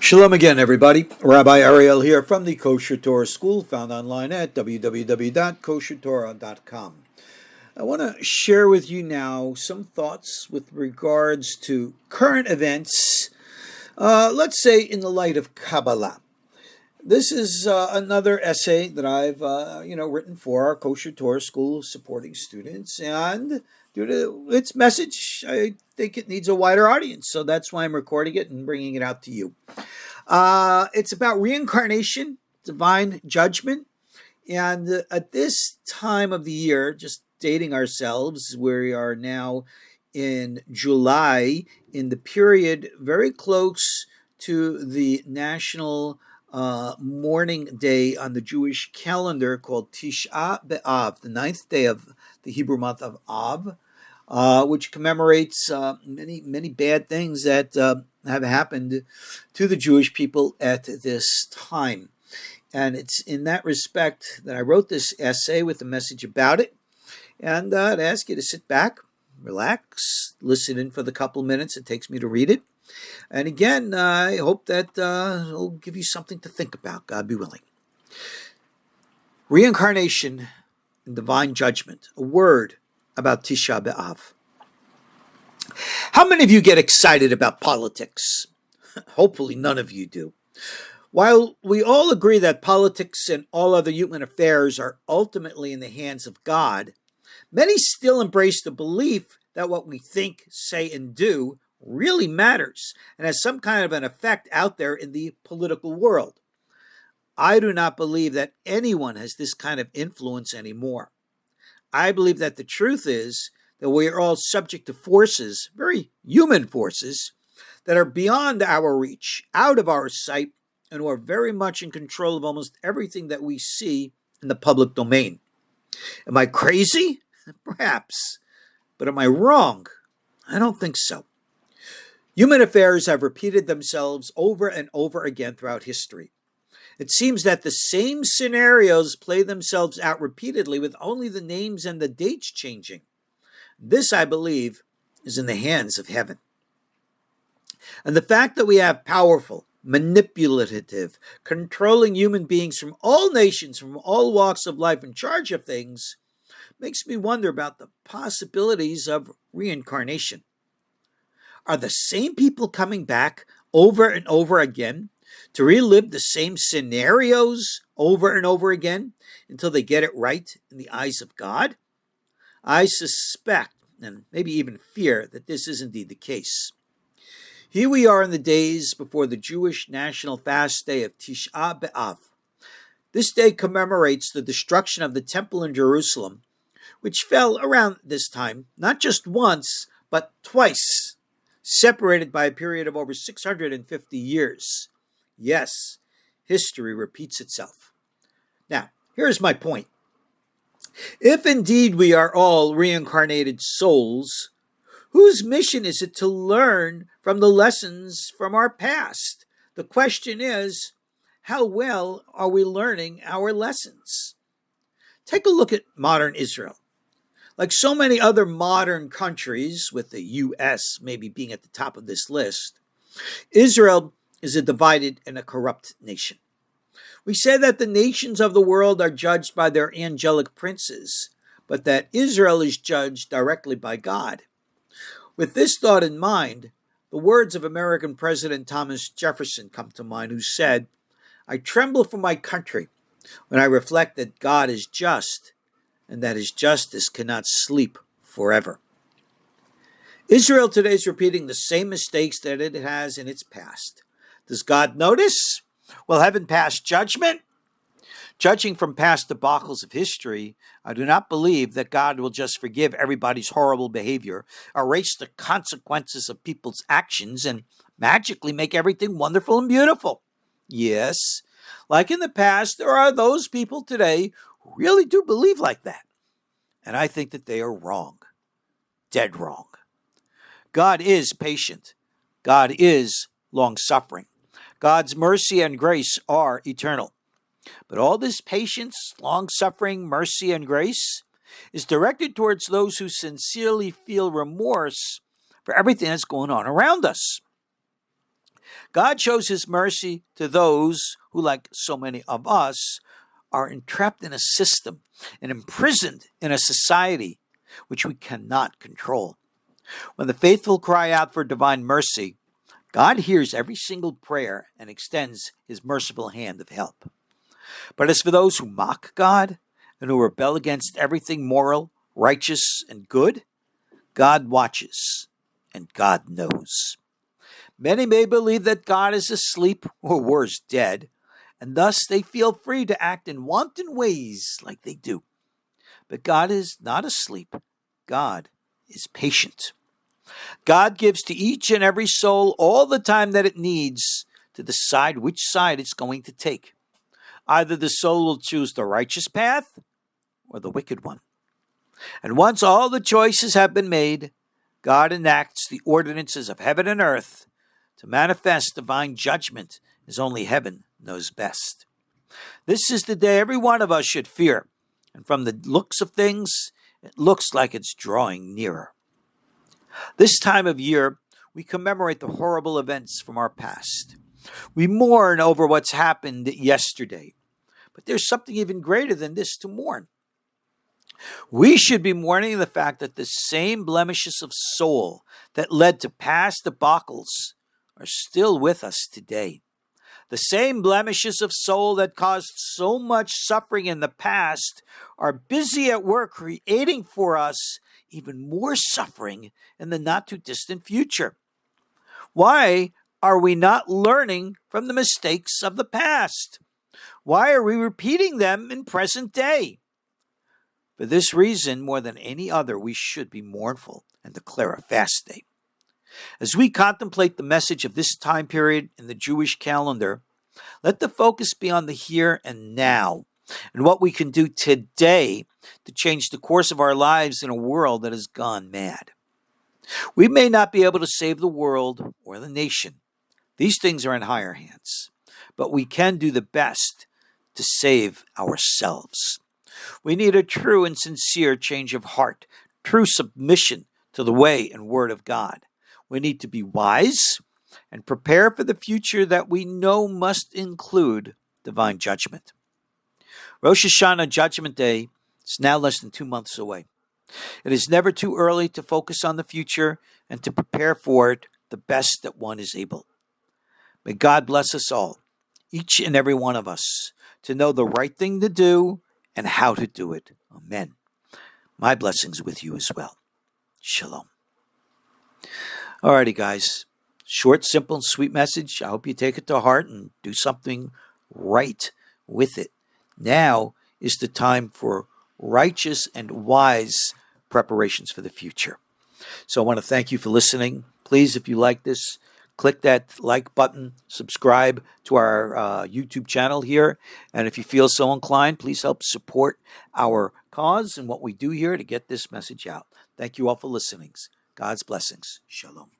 Shalom again, everybody. Rabbi Ariel here from the KosherTorah School, found online at www.koshertorah.com. I want to share with you now some thoughts with regards to current events, let's say in the light of Kabbalah. This is another essay that I've written for our KosherTorah School supporting students, and due to its message, I think it needs a wider audience, so that's why I'm recording it and bringing it out to you. It's about reincarnation, divine judgment, and at this time of the year, just dating ourselves, we are now in July, in the period very close to the national mourning day on the Jewish calendar called Tisha B'Av, the ninth day of the Hebrew month of Av, which commemorates many bad things that have happened to the Jewish people at this time. And it's in that respect that I wrote this essay with a message about it. And I'd ask you to sit back, relax, listen in for the couple minutes it takes me to read it. And again, I hope that it'll give you something to think about, God be willing. Reincarnation and divine judgment, a word about Tisha B'Av. How many of you get excited about politics? Hopefully none of you do. While we all agree that politics and all other human affairs are ultimately in the hands of God, many still embrace the belief that what we think, say, and do really matters and has some kind of an effect out there in the political world. I do not believe that anyone has this kind of influence anymore. I believe that the truth is that we are all subject to forces, very human forces, that are beyond our reach, out of our sight, and who are very much in control of almost everything that we see in the public domain. Am I crazy? Perhaps. But am I wrong? I don't think so. Human affairs have repeated themselves over and over again throughout history. It seems that the same scenarios play themselves out repeatedly with only the names and the dates changing. This, I believe, is in the hands of heaven. And the fact that we have powerful, manipulative, controlling human beings from all nations, from all walks of life in charge of things, makes me wonder about the possibilities of reincarnation. Are the same people coming back over and over again to relive the same scenarios over and over again until they get it right in the eyes of God? I suspect, and maybe even fear, that this is indeed the case. Here we are in the days before the Jewish national fast day of Tisha B'Av. This day commemorates the destruction of the temple in Jerusalem, which fell around this time, not just once, but twice, separated by a period of over 650 years. Yes, history repeats itself. Now, here's my point. If indeed we are all reincarnated souls, whose mission is it to learn from the lessons from our past? The question is, how well are we learning our lessons? Take a look at modern Israel. Like so many other modern countries, with the U.S. maybe being at the top of this list, Israel is a divided and a corrupt nation. We say that the nations of the world are judged by their angelic princes, but that Israel is judged directly by God. With this thought in mind, the words of American President Thomas Jefferson come to mind, who said, "I tremble for my country when I reflect that God is just and that his justice cannot sleep forever." Israel today is repeating the same mistakes that it has in its past. Does God notice? Will heaven pass judgment? Judging from past debacles of history, I do not believe that God will just forgive everybody's horrible behavior, erase the consequences of people's actions, and magically make everything wonderful and beautiful. Yes, like in the past, there are those people today who really do believe like that. And I think that they are wrong. Dead wrong. God is patient. God is long-suffering. God's mercy and grace are eternal. But all this patience, long-suffering, mercy, and grace is directed towards those who sincerely feel remorse for everything that's going on around us. God shows his mercy to those who, like so many of us, are entrapped in a system and imprisoned in a society which we cannot control. When the faithful cry out for divine mercy, God hears every single prayer and extends his merciful hand of help. But as for those who mock God and who rebel against everything moral, righteous, and good, God watches and God knows. Many may believe that God is asleep or worse, dead, and thus they feel free to act in wanton ways like they do. But God is not asleep. God is patient. God gives to each and every soul all the time that it needs to decide which side it's going to take. Either the soul will choose the righteous path or the wicked one. And once all the choices have been made, God enacts the ordinances of heaven and earth to manifest divine judgment as only heaven knows best. This is the day every one of us should fear, and from the looks of things, it looks like it's drawing nearer. This time of year, we commemorate the horrible events from our past. We mourn over what's happened yesterday, but there's something even greater than this to mourn. We should be mourning the fact that the same blemishes of soul that led to past debacles are still with us today. The same blemishes of soul that caused so much suffering in the past are busy at work creating for us even more suffering in the not-too-distant future. Why are we not learning from the mistakes of the past? Why are we repeating them in present day? For this reason, more than any other, we should be mournful and declare a fast day. As we contemplate the message of this time period in the Jewish calendar, let the focus be on the here and now, and what we can do today to change the course of our lives in a world that has gone mad. We may not be able to save the world or the nation. These things are in higher hands. But we can do the best to save ourselves. We need a true and sincere change of heart, true submission to the way and word of God. We need to be wise and prepare for the future that we know must include divine judgment. Rosh Hashanah Judgment Day is now less than 2 months away. It is never too early to focus on the future and to prepare for it the best that one is able. May God bless us all, each and every one of us, to know the right thing to do and how to do it. Amen. My blessings with you as well. Shalom. Alrighty, guys. Short, simple, and sweet message. I hope you take it to heart and do something right with it. Now is the time for righteous and wise preparations for the future. So I want to thank you for listening. Please, if you like this, click that like button, subscribe to our YouTube channel here. And if you feel so inclined, please help support our cause and what we do here to get this message out. Thank you all for listening. God's blessings. Shalom.